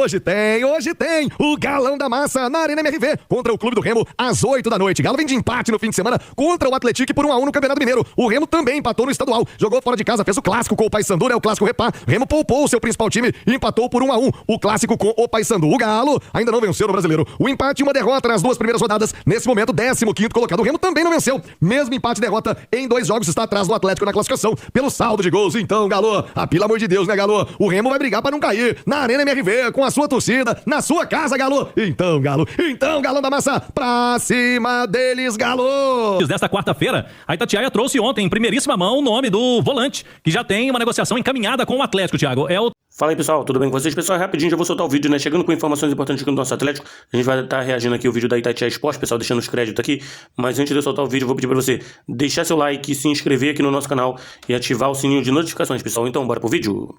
Hoje tem o Galão da Massa na Arena MRV contra o Clube do Remo às 8 da noite. Galo vem de empate no fim de semana contra o Atlético por 1-1 no Campeonato Mineiro. O Remo também empatou no estadual, jogou fora de casa, fez o clássico com o Paysandu, né? O clássico Repá. Remo poupou o seu principal time e empatou por 1-1 o clássico com o Paysandu. O Galo ainda não venceu no Brasileiro. O empate e uma derrota nas duas primeiras rodadas. Nesse momento, 15º colocado. O Remo também não venceu. Mesmo empate e derrota em 2 jogos, está atrás do Atlético na classificação pelo saldo de gols. Então, Galo, pelo amor de Deus, né, Galo? O Remo vai brigar para não cair na Arena MRV com a sua torcida, na sua casa, Galo. Então, Galão da Massa, pra cima deles, Galo. Desta quarta-feira, a Itatiaia trouxe ontem, em primeiríssima mão, o nome do volante, que já tem uma negociação encaminhada com o Atlético, Thiago. Fala aí, pessoal, tudo bem com vocês? Pessoal, rapidinho, já vou soltar o vídeo, né? Chegando com informações importantes aqui no nosso Atlético. A gente vai estar reagindo aqui ao vídeo da Itatiaia Esporte, pessoal, deixando os créditos aqui. Mas antes de eu soltar o vídeo, eu vou pedir pra você deixar seu like, se inscrever aqui no nosso canal e ativar o sininho de notificações, pessoal. Então, bora pro vídeo?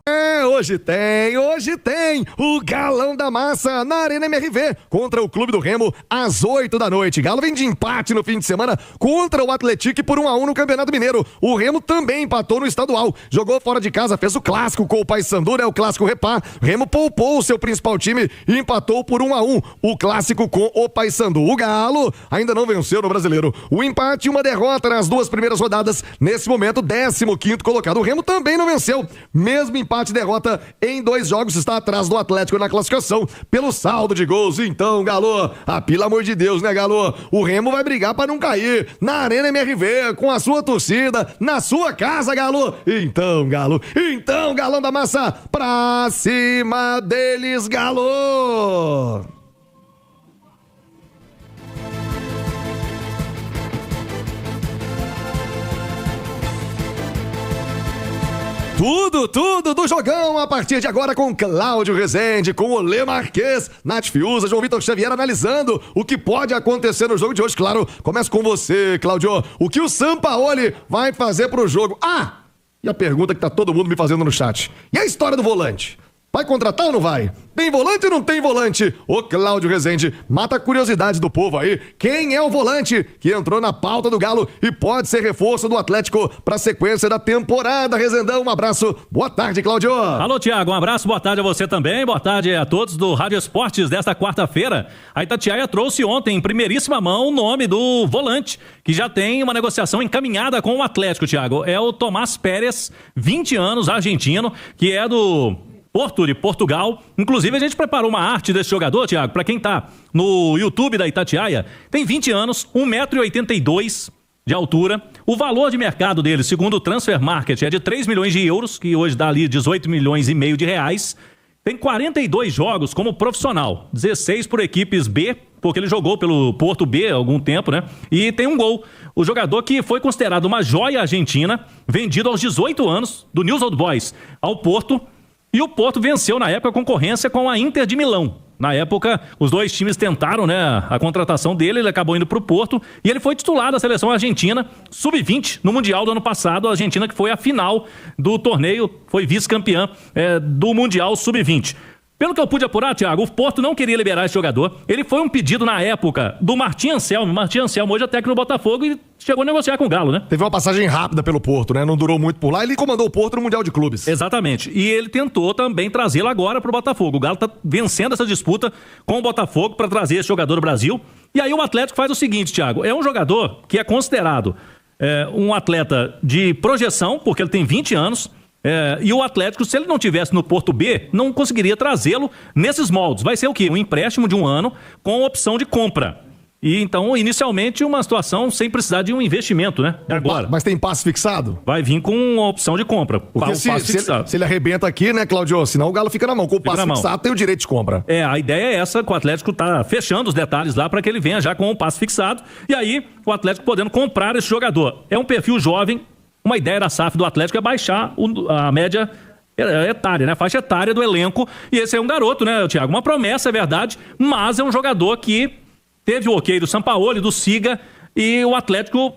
Hoje tem o Galão da Massa na Arena MRV contra o Clube do Remo às 8 da noite. Galo vem de empate no fim de semana contra o Atlético por 1-1 no Campeonato Mineiro. O Remo também empatou no estadual, jogou fora de casa, fez o clássico com o Paysandu, né? O clássico Repá. Remo poupou o seu principal time e empatou por 1-1 o clássico com o Paysandu. O Galo ainda não venceu no Brasileiro. O empate e uma derrota nas duas primeiras rodadas. Nesse momento, 15º colocado. O Remo também não venceu. Mesmo empate e derrota em 2 jogos, está atrás do Atlético na classificação pelo saldo de gols. Então, Galo, pelo amor de Deus, né, Galo? O Remo vai brigar para não cair na Arena MRV com a sua torcida, na sua casa, Galo. Então, Galão da Massa, pra cima deles, Galo! Tudo do jogão a partir de agora com Cláudio Rezende, com o Lê Marquês, Nath Fiuza, João Vitor Xavier analisando o que pode acontecer no jogo de hoje. Claro, começo com você, Cláudio. O que o Sampaoli vai fazer pro jogo? E a pergunta que tá todo mundo me fazendo no chat. E a história do volante? Vai contratar ou não vai? Tem volante ou não tem volante? Ô Cláudio Rezende, mata a curiosidade do povo aí. Quem é o volante que entrou na pauta do Galo e pode ser reforço do Atlético para a sequência da temporada? Rezendão, um abraço. Boa tarde, Cláudio. Alô, Thiago, um abraço, boa tarde a você também. Boa tarde a todos do Rádio Esportes desta quarta-feira. A Itatiaia trouxe ontem, em primeiríssima mão, o nome do volante, que já tem uma negociação encaminhada com o Atlético, Thiago. É o Tomás Pérez, 20 anos, argentino, que é do Porto de Portugal. Inclusive, a gente preparou uma arte desse jogador, Thiago, para quem tá no YouTube da Itatiaia. Tem 20 anos, 1,82 m de altura. O valor de mercado dele, segundo o Transfer Market, é de 3 milhões de euros, que hoje dá ali 18 milhões e meio de reais. Tem 42 jogos como profissional, 16 por equipes B, porque ele jogou pelo Porto B há algum tempo, né? E tem um gol. O jogador que foi considerado uma joia argentina, vendido aos 18 anos, do News Old Boys ao Porto. E o Porto venceu na época a concorrência com a Inter de Milão. Na época, os dois times tentaram, né, a contratação dele, ele acabou indo para o Porto e ele foi titular da seleção argentina, sub-20, no Mundial do ano passado. A Argentina que foi a final do torneio, foi vice-campeã do Mundial sub-20. Pelo que eu pude apurar, Thiago, o Porto não queria liberar esse jogador. Ele foi um pedido na época do Martim Anselmo. Martim Anselmo hoje é técnico do Botafogo e chegou a negociar com o Galo, né? Teve uma passagem rápida pelo Porto, né? Não durou muito por lá. Ele comandou o Porto no Mundial de Clubes. Exatamente. E ele tentou também trazê-lo agora pro Botafogo. O Galo tá vencendo essa disputa com o Botafogo para trazer esse jogador do Brasil. E aí o Atlético faz o seguinte, Thiago. É um jogador que é considerado um atleta de projeção, porque ele tem 20 anos. E o Atlético, se ele não tivesse no Porto B, não conseguiria trazê-lo nesses moldes. Vai ser o quê? Um empréstimo de 1 ano com opção de compra. E então, inicialmente, uma situação sem precisar de um investimento, né? Agora. Mas tem passe fixado? Vai vir com uma opção de compra. Porque se ele arrebenta aqui, né, Claudio? Senão o Galo fica na mão. Com o passe fixado, tem o direito de compra. A ideia é essa, que o Atlético tá fechando os detalhes lá para que ele venha já com o passe fixado. E aí, o Atlético podendo comprar esse jogador. É um perfil jovem. Uma ideia da SAF do Atlético é baixar a média etária, né? A faixa etária do elenco. E esse é um garoto, né, Thiago? Uma promessa, é verdade, mas é um jogador que teve o ok do Sampaoli, do Siga, e o Atlético,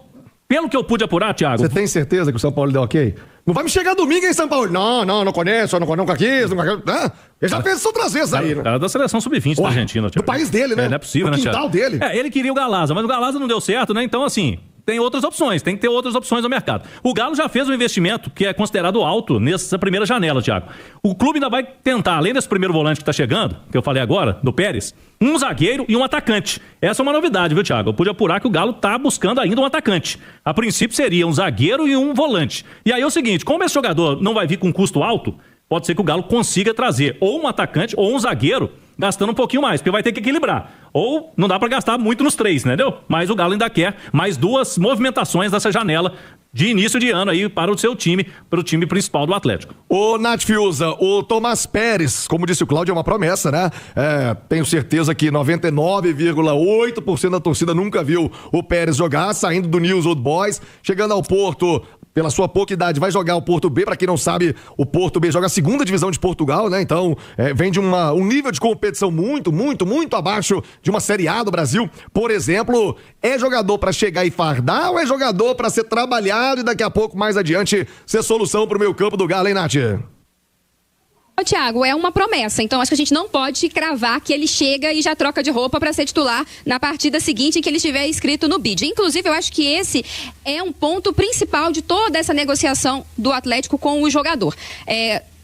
pelo que eu pude apurar, Thiago... Você tem certeza que o Sampaoli deu ok? Não vai me chegar domingo, hein, Sampaoli? Não conheço, nunca quis, ele já fez isso outras vezes aí, né? Cara da seleção sub-20 da Argentina, Thiago. Do país dele, né? Não é possível, do né, Thiago? quintal dele. Ele queria o Galazza, mas o Galazza não deu certo, né? Então, assim... tem outras opções, tem que ter outras opções no mercado. O Galo já fez um investimento que é considerado alto nessa primeira janela, Thiago. O clube ainda vai tentar, além desse primeiro volante que está chegando, que eu falei agora, do Pérez, um zagueiro e um atacante. Essa é uma novidade, viu, Thiago? Eu pude apurar que o Galo está buscando ainda um atacante. A princípio seria um zagueiro e um volante. E aí é o seguinte, como esse jogador não vai vir com custo alto, pode ser que o Galo consiga trazer ou um atacante ou um zagueiro gastando um pouquinho mais, porque vai ter que equilibrar. Ou não dá para gastar muito nos três, entendeu? Mas o Galo ainda quer mais 2 movimentações dessa janela de início de ano aí para o seu time, para o time principal do Atlético. Ô, Nath Fiuza, o Tomás Pérez, como disse o Cláudio, é uma promessa, né? Tenho certeza que 99,8% da torcida nunca viu o Pérez jogar, saindo do News Old Boys, chegando ao Porto. Pela sua pouca idade, vai jogar o Porto B. Pra quem não sabe, o Porto B joga a 2ª divisão de Portugal, né? Então, vem de um nível de competição muito abaixo de uma Série A do Brasil. Por exemplo, é jogador pra chegar e fardar ou é jogador pra ser trabalhado e daqui a pouco, mais adiante, ser solução pro meio campo do Galo, hein, Nath? Ô, Thiago, é uma promessa, então acho que a gente não pode cravar que ele chega e já troca de roupa para ser titular na partida seguinte em que ele estiver inscrito no bid. Inclusive, eu acho que esse é um ponto principal de toda essa negociação do Atlético com o jogador.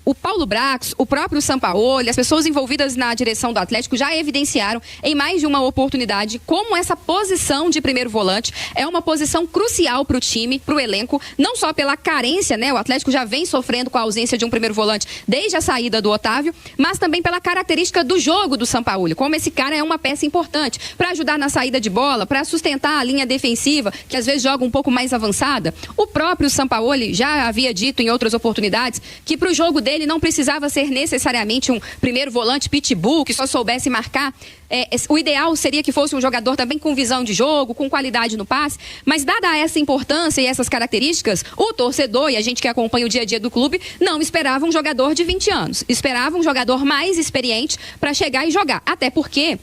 O Paulo Brax, o próprio Sampaoli, as pessoas envolvidas na direção do Atlético já evidenciaram em mais de uma oportunidade como essa posição de primeiro volante é uma posição crucial para o time, para o elenco, não só pela carência, né? O Atlético já vem sofrendo com a ausência de um primeiro volante desde a saída do Otávio, mas também pela característica do jogo do Sampaoli, como esse cara é uma peça importante para ajudar na saída de bola, para sustentar a linha defensiva, que às vezes joga um pouco mais avançada. O próprio Sampaoli já havia dito em outras oportunidades que para o jogo dele não precisava ser necessariamente um primeiro volante pitbull que só soubesse marcar. O ideal seria que fosse um jogador também com visão de jogo, com qualidade no passe, mas dada essa importância e essas características, o torcedor e a gente que acompanha o dia a dia do clube não esperava um jogador de 20 anos, esperava um jogador mais experiente para chegar e jogar, até porque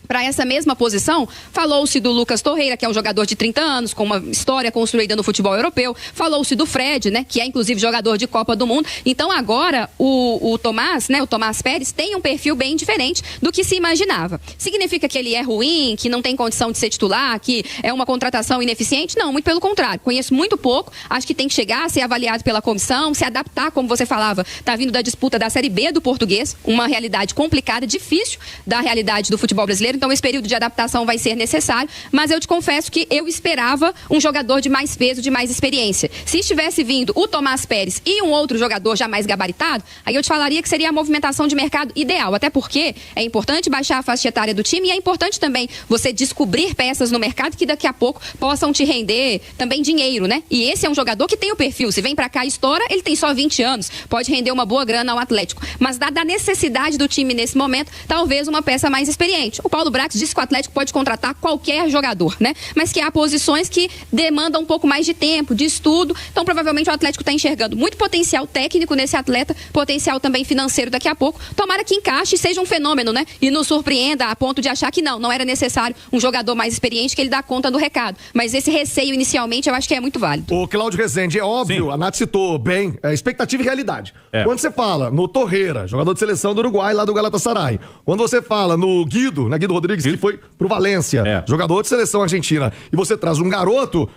para essa mesma posição, falou-se do Lucas Torreira, que é um jogador de 30 anos, com uma história construída no futebol europeu. Falou-se do Fred, né, que é inclusive jogador de Copa do Mundo. Então agora o Tomás, né, o Tomás Pérez, tem um perfil bem diferente do que se imaginava. Significa que ele é ruim, que não tem condição de ser titular, que é uma contratação ineficiente? Não, muito pelo contrário. Conheço muito pouco, acho que tem que chegar a ser avaliado pela comissão, se adaptar, como você falava, está vindo da disputa da Série B do português, uma realidade complicada, difícil da realidade do futebol brasileiro. Então esse período de adaptação vai ser necessário, mas eu te confesso que eu esperava um jogador de mais peso, de mais experiência. Se estivesse vindo o Tomás Pérez e um outro jogador já mais gabaritado, aí eu te falaria que seria a movimentação de mercado ideal, até porque é importante baixar a faixa etária do time e é importante também você descobrir peças no mercado que daqui a pouco possam te render também dinheiro, né? E esse é um jogador que tem o perfil, se vem pra cá e estoura, ele tem só 20 anos, pode render uma boa grana ao Atlético, mas dada a necessidade do time nesse momento, talvez uma peça mais experiente. O Paulo Brax disse que o Atlético pode contratar qualquer jogador, né? Mas que há posições que demandam um pouco mais de tempo, de estudo. Então, provavelmente, o Atlético está enxergando muito potencial técnico nesse atleta, potencial também financeiro daqui a pouco. Tomara que encaixe e seja um fenômeno, né? E nos surpreenda a ponto de achar que não era necessário um jogador mais experiente que ele dá conta do recado. Mas esse receio, inicialmente, eu acho que é muito válido. O Cláudio Rezende, é óbvio, sim. A Nath citou bem, expectativa e realidade. Quando você fala no Torreira, jogador de seleção do Uruguai, lá do Galatasaray. Quando você fala no Guido, né, Guido Rodrigues, que foi pro Valência, jogador de seleção argentina, e você traz um garoto,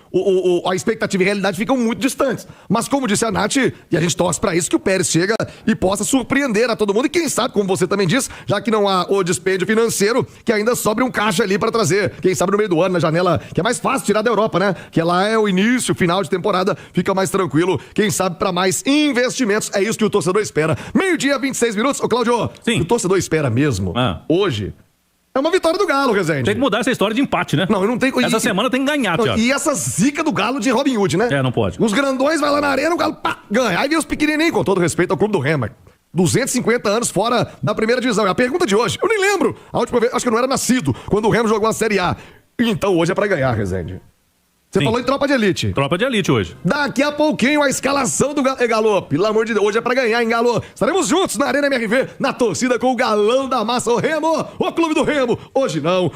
a expectativa e a realidade ficam muito distantes. Mas como disse a Nath, e a gente torce pra isso, que o Pérez chega e possa surpreender a todo mundo, e quem sabe, como você também disse, já que não há o dispêndio financeiro, que ainda sobre um caixa ali pra trazer, quem sabe no meio do ano, na janela, que é mais fácil tirar da Europa, né? Que lá é o início, final de temporada, fica mais tranquilo, quem sabe pra mais investimentos, é isso que o torcedor espera. 12:26. Ô Cláudio, o torcedor espera mesmo, hoje, é uma vitória do Galo, Rezende. Tem que mudar essa história de empate, né? Não tem... Essa semana tem que ganhar, Thiago. E essa zica do Galo de Robin Hood, né? Não pode. Os grandões vai lá na arena, o Galo, ganha. Aí vem os pequenininhos, com todo respeito ao clube do Remo. 250 anos fora da primeira divisão. É a pergunta de hoje. Eu nem lembro. A última vez, acho que eu não era nascido quando o Remo jogou a Série A. Então hoje é pra ganhar, Rezende. Você falou em tropa de elite. Tropa de elite hoje. Daqui a pouquinho a escalação do Galo. Pelo amor de Deus, hoje é pra ganhar, hein, Galo? Estaremos juntos na Arena MRV, na torcida com o Galão da Massa, o Remo, o Clube do Remo. Hoje não,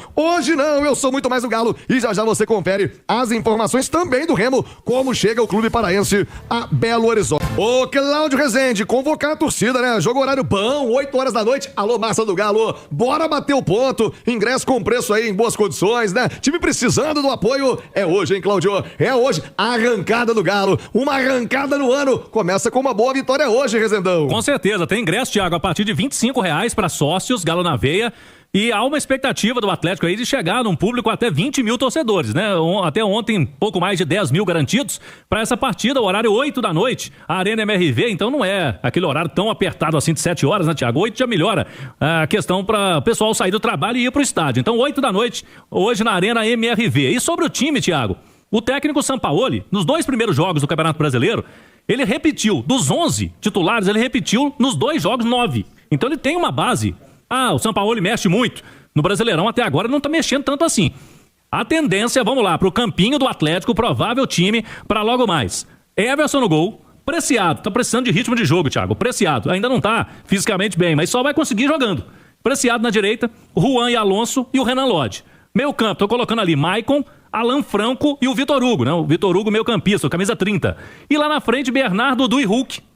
eu sou muito mais o Galo. E já você confere as informações também do Remo, como chega o Clube Paraense a Belo Horizonte. Ô, Cláudio Rezende, convocar a torcida, né? Jogo horário bom, 8 horas da noite. Alô, massa do Galo, bora bater o ponto. Ingresso com preço aí em boas condições, né? Time precisando do apoio. É hoje, hein, Cláudio? É hoje. A arrancada do Galo. Uma arrancada no ano. Começa com uma boa vitória hoje, Rezendão. Com certeza. Tem ingresso, Thiago, a partir de R$25 para sócios, Galo na veia. E há uma expectativa do Atlético aí de chegar num público até 20 mil torcedores, né? Até ontem, pouco mais de 10 mil garantidos para essa partida, horário 8 da noite, a Arena MRV, então não é aquele horário tão apertado assim de 7 horas, né, Thiago? 8 já melhora a questão para o pessoal sair do trabalho e ir pro estádio. Então, 8 da noite, hoje na Arena MRV. E sobre o time, Thiago, o técnico Sampaoli, nos 2 primeiros jogos do Campeonato Brasileiro, ele repetiu, dos 11 titulares, ele repetiu nos 2 jogos 9. Então ele tem uma base. O Sampaoli mexe muito. No Brasileirão até agora não tá mexendo tanto assim. A tendência, vamos lá, pro campinho do Atlético, provável time para logo mais. Everson no gol, Preciado, tá precisando de ritmo de jogo, Thiago. Preciado, ainda não tá fisicamente bem, mas só vai conseguir jogando. Preciado na direita, Juan e Alonso e o Renan Lodge. Meio campo, tô colocando ali Maicon, Alan Franco e o Vitor Hugo, né? O Vitor Hugo meio campista, camisa 30. E lá na frente, Bernardo, Dudu e Hulk.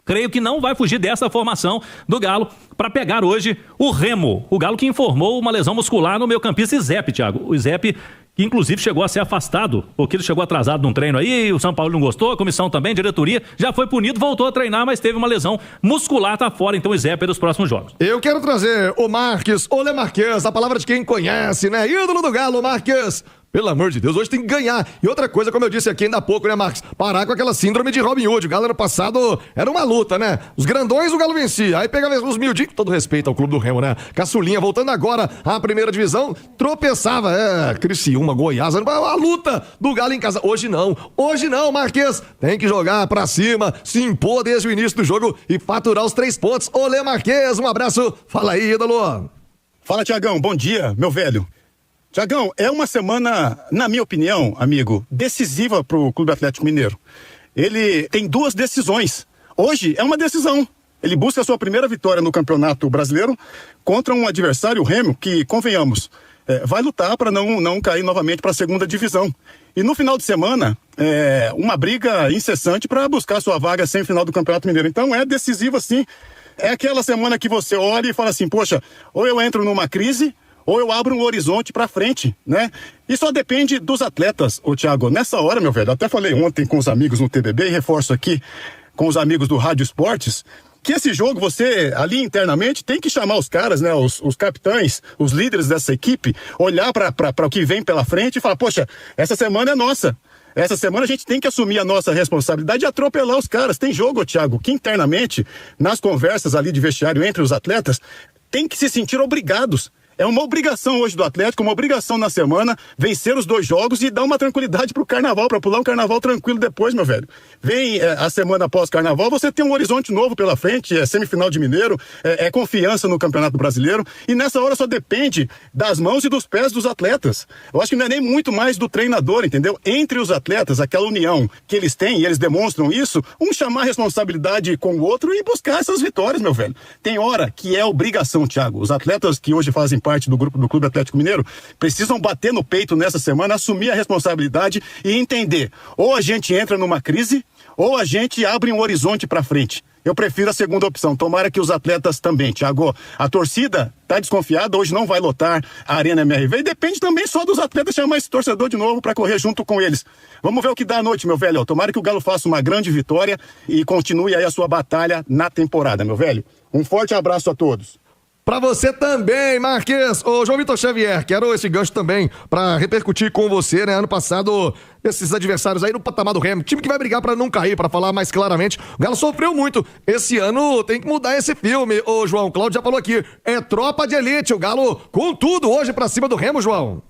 Creio que não vai fugir dessa formação do Galo para pegar hoje o Remo. O Galo que informou uma lesão muscular no meio-campista Izep, Thiago. O Izep, que inclusive chegou a ser afastado, porque ele chegou atrasado num treino aí, o São Paulo não gostou, a comissão também, diretoria, já foi punido, voltou a treinar, mas teve uma lesão muscular, tá fora, então o Izep é dos próximos jogos. Eu quero trazer o Marques, o Le Marques, a palavra de quem conhece, né? Ídolo do Galo, Marques. Pelo amor de Deus, hoje tem que ganhar. E outra coisa, como eu disse aqui ainda há pouco, né, Marcos? Parar com aquela síndrome de Robin Hood. O Galo ano passado era uma luta, né? Os grandões o Galo vencia. Aí pegava os miudinhos, com todo respeito ao clube do Remo, né? Caçulinha, voltando agora à primeira divisão, tropeçava. Criciúma, Goiás, a luta do Galo em casa. Hoje não, Marques. Tem que jogar pra cima, se impor desde o início do jogo e faturar os 3 pontos. Olê, Marques, um abraço. Fala aí, ídolo. Fala, Tiagão, bom dia, meu velho. Tiagão, é uma semana, na minha opinião, amigo, decisiva para o Clube Atlético Mineiro. Ele tem 2 decisões. Hoje é uma decisão. Ele busca a sua primeira vitória no Campeonato Brasileiro contra um adversário, o Remo, que, convenhamos, vai lutar para não cair novamente para a segunda divisão. E no final de semana, uma briga incessante para buscar sua vaga semifinal do Campeonato Mineiro. Então é decisivo, sim. É aquela semana que você olha e fala assim, poxa, ou eu entro numa crise, ou eu abro um horizonte pra frente, né? E só depende dos atletas, ô Thiago. Nessa hora, meu velho, até falei ontem com os amigos no TBB e reforço aqui com os amigos do Rádio Esportes, que esse jogo você, ali internamente, tem que chamar os caras, né? Os capitães, os líderes dessa equipe, olhar para o que vem pela frente e falar, poxa, essa semana é nossa. Essa semana a gente tem que assumir a nossa responsabilidade e atropelar os caras. Tem jogo, Thiago, que internamente, nas conversas ali de vestiário entre os atletas, tem que se sentir obrigados. É uma obrigação hoje do Atlético, uma obrigação na semana, vencer os 2 jogos e dar uma tranquilidade pro carnaval, pra pular um carnaval tranquilo depois, meu velho. Vem a semana após carnaval, você tem um horizonte novo pela frente, é semifinal de Mineiro, é confiança no Campeonato Brasileiro, e nessa hora só depende das mãos e dos pés dos atletas. Eu acho que não é nem muito mais do treinador, entendeu? Entre os atletas, aquela união que eles têm, e eles demonstram isso, um chamar a responsabilidade com o outro e buscar essas vitórias, meu velho. Tem hora que é obrigação, Thiago. Os atletas que hoje fazem parte do grupo do Clube Atlético Mineiro precisam bater no peito nessa semana, assumir a responsabilidade e entender, ou a gente entra numa crise ou a gente abre um horizonte para frente. Eu prefiro a segunda opção, tomara que os atletas também, Thiago. A torcida tá desconfiada, hoje não vai lotar a Arena MRV e depende também só dos atletas chamar esse torcedor de novo para correr junto com eles. Vamos ver o que dá à noite, meu velho. Tomara que o Galo faça uma grande vitória e continue aí a sua batalha na temporada, meu velho. Um forte abraço a todos. Pra você também, Marques. Ô, João Vitor Xavier, quero esse gancho também pra repercutir com você, né? Ano passado, esses adversários aí no patamar do Remo, time que vai brigar pra não cair, pra falar mais claramente. O Galo sofreu muito. Esse ano tem que mudar esse filme. Ô, João, Cláudio já falou aqui, é tropa de elite. O Galo com tudo hoje pra cima do Remo, João.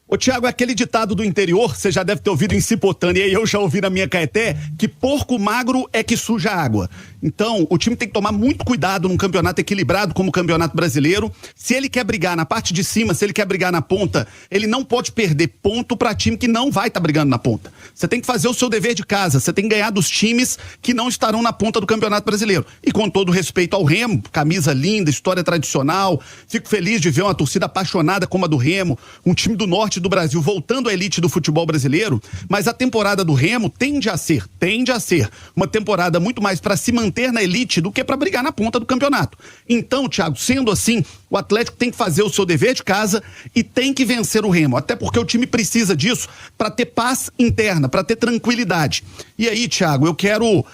Ô, Thiago, aquele ditado do interior, você já deve ter ouvido em Cipotânea, e eu já ouvi na minha Caeté, que porco magro é que suja água. Então, o time tem que tomar muito cuidado num campeonato equilibrado como o Campeonato Brasileiro. Se ele quer brigar na parte de cima, se ele quer brigar na ponta, ele não pode perder ponto para time que não vai estar brigando na ponta. Você tem que fazer o seu dever de casa, você tem que ganhar dos times que não estarão na ponta do Campeonato Brasileiro. E com todo respeito ao Remo, camisa linda, história tradicional, fico feliz de ver uma torcida apaixonada como a do Remo, um time do norte do Brasil voltando à elite do futebol brasileiro, mas a temporada do Remo tende a ser uma temporada muito mais para se manter na elite do que para brigar na ponta do campeonato. Então, Thiago, sendo assim, o Atlético tem que fazer o seu dever de casa e tem que vencer o Remo, até porque o time precisa disso para ter paz interna, para ter tranquilidade. E aí, Thiago, eu quero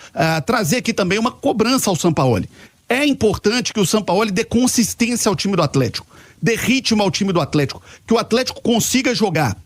trazer aqui também uma cobrança ao Sampaoli. É importante que o Sampaoli dê consistência ao time do Atlético, dê ritmo ao time do Atlético, que o Atlético consiga jogar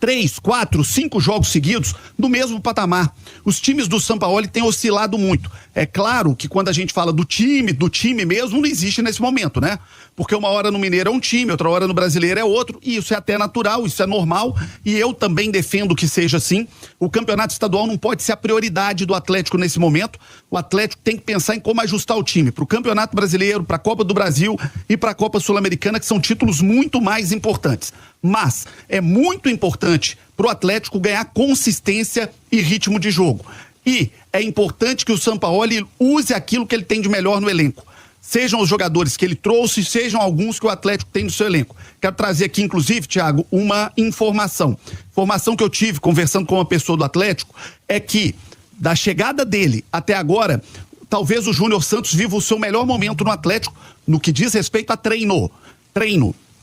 3, 4, 5 jogos seguidos no mesmo patamar. Os times do Sampaoli têm oscilado muito. É claro que quando a gente fala do time mesmo, não existe nesse momento, né? Porque uma hora no Mineiro é um time, outra hora no Brasileiro é outro, e isso é até natural, isso é normal, e eu também defendo que seja assim. O campeonato estadual não pode ser a prioridade do Atlético nesse momento. O Atlético tem que pensar em como ajustar o time para o Campeonato Brasileiro, para a Copa do Brasil e para a Copa Sul-Americana, que são títulos muito mais importantes. Mas é muito importante para o Atlético ganhar consistência e ritmo de jogo. E é importante que o Sampaoli use aquilo que ele tem de melhor no elenco. Sejam os jogadores que ele trouxe, sejam alguns que o Atlético tem no seu elenco. Quero trazer aqui, inclusive, Thiago, uma informação. Informação que eu tive conversando com uma pessoa do Atlético é que, da chegada dele até agora, talvez o Júnior Santos viva o seu melhor momento no Atlético no que diz respeito a treino.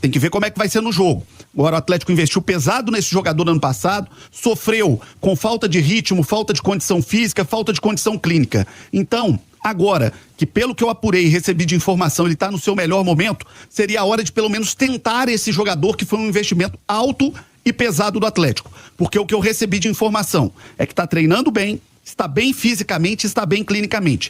Tem que ver como é que vai ser no jogo. Agora o Atlético investiu pesado nesse jogador ano passado, sofreu com falta de ritmo, falta de condição física, falta de condição clínica. Então, agora, que pelo que eu apurei e recebi de informação, ele está no seu melhor momento, seria a hora de pelo menos tentar esse jogador que foi um investimento alto e pesado do Atlético. Porque o que eu recebi de informação é que está treinando bem, está bem fisicamente, está bem clinicamente.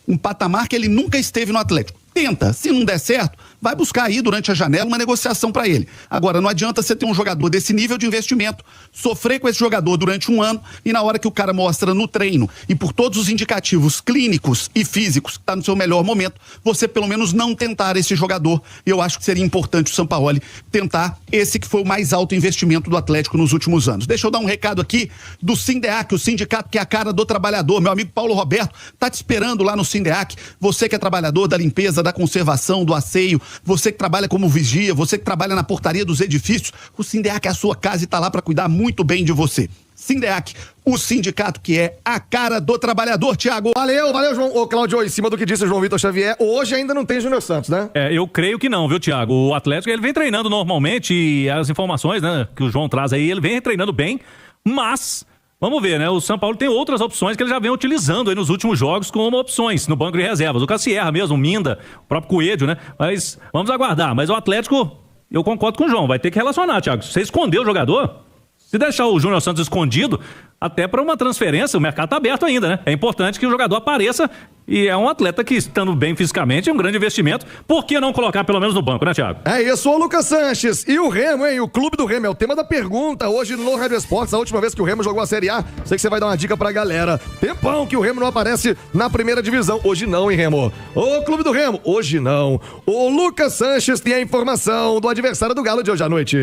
Um patamar que ele nunca esteve no Atlético. Tenta, se não der certo, vai buscar aí durante a janela uma negociação para ele. Agora, não adianta você ter um jogador desse nível de investimento, sofrer com esse jogador durante um ano e na hora que o cara mostra no treino e por todos os indicativos clínicos e físicos que está no seu melhor momento, você pelo menos não tentar esse jogador. E eu acho que seria importante o Sampaoli tentar esse que foi o mais alto investimento do Atlético nos últimos anos. Deixa eu dar um recado aqui do Sindeac, o sindicato que é a cara do trabalhador. Meu amigo Paulo Roberto tá te esperando lá no Sindeac. Você que é trabalhador da limpeza, da conservação, do asseio, você que trabalha como vigia, você que trabalha na portaria dos edifícios, o Sindeac é a sua casa e tá lá para cuidar muito bem de você. Sindeac, o sindicato que é a cara do trabalhador, Thiago. Valeu, João. Ô, Claudio, em cima do que disse o João Vitor Xavier, hoje ainda não tem Júnior Santos, né? Eu creio que não, viu, Thiago? O Atlético, ele vem treinando normalmente e as informações, né, que o João traz aí, ele vem treinando bem, mas... Vamos ver, né? O São Paulo tem outras opções que ele já vem utilizando aí nos últimos jogos como opções no banco de reservas. O Cassierra mesmo, o Minda, o próprio Coelho, né? Mas vamos aguardar. Mas o Atlético, eu concordo com o João, vai ter que relacionar, Thiago. Se você esconder o jogador, se deixar o Júnior Santos escondido, até para uma transferência, o mercado tá aberto ainda, né? É importante que o jogador apareça e é um atleta que, estando bem fisicamente, é um grande investimento. Por que não colocar pelo menos no banco, né, Thiago? É isso, ô Lucas Sanches. E o Remo, hein? O clube do Remo é o tema da pergunta hoje no Rádio Esportes. A última vez que o Remo jogou a Série A, sei que você vai dar uma dica pra galera. Tempão que o Remo não aparece na primeira divisão. Hoje não, hein, Remo? Ô clube do Remo, hoje não. O Lucas Sanches tem a informação do adversário do Galo de hoje à noite.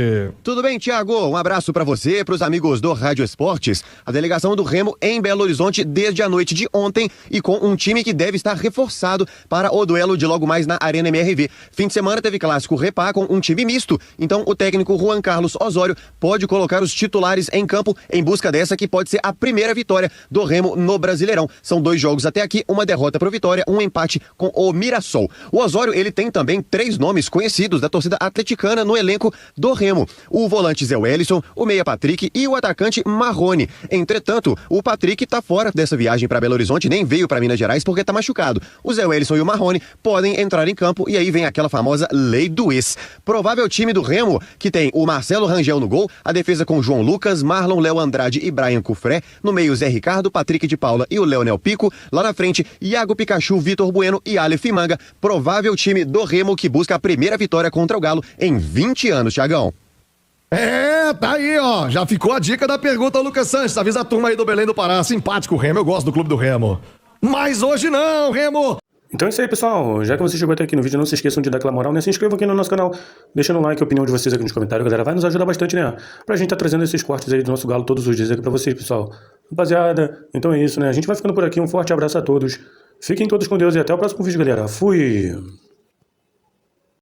Tudo bem, Thiago? Um abraço pra você, pros amigos do Rádio Esportes. A delegação do Remo em Belo Horizonte desde a noite de ontem e com um time que deve estar reforçado para o duelo de logo mais na Arena MRV. Fim de semana teve clássico Repá com um time misto, então o técnico Juan Carlos Osório pode colocar os titulares em campo em busca dessa que pode ser a primeira vitória do Remo no Brasileirão. São 2 jogos até aqui, uma derrota para o Vitória, um empate com o Mirassol. O Osório, ele tem também 3 nomes conhecidos da torcida atleticana no elenco do Remo. O volante Zé Wellison, o meia Patrick e o atacante Marrone. Entretanto, o Patrick tá fora dessa viagem para Belo Horizonte, nem veio para Minas Gerais porque tá machucado. O Zé Wellison e o Marrone podem entrar em campo e aí vem aquela famosa lei do ex. Provável time do Remo, que tem o Marcelo Rangel no gol, a defesa com João Lucas, Marlon, Léo Andrade e Brian Cufré, no meio Zé Ricardo, Patrick de Paula e o Leonel Pico, lá na frente Iago Pikachu, Vitor Bueno e Aleph Manga. Provável time do Remo que busca a primeira vitória contra o Galo em 20 anos, Thiagão. Tá aí, ó. Já ficou a dica da pergunta ao Lucas Sanches. Avisa a turma aí do Belém do Pará. Simpático o Remo, eu gosto do clube do Remo. Mas hoje não, Remo! Então é isso aí, pessoal. Já que você chegou até aqui no vídeo, não se esqueçam de dar aquela moral, né? Se inscrevam aqui no nosso canal, deixando um like, a opinião de vocês aqui nos comentários, galera. Vai nos ajudar bastante, né? Pra gente tá trazendo esses cortes aí do nosso Galo todos os dias aqui pra vocês, pessoal. Rapaziada, então é isso, né? A gente vai ficando por aqui. Um forte abraço a todos. Fiquem todos com Deus e até o próximo vídeo, galera. Fui!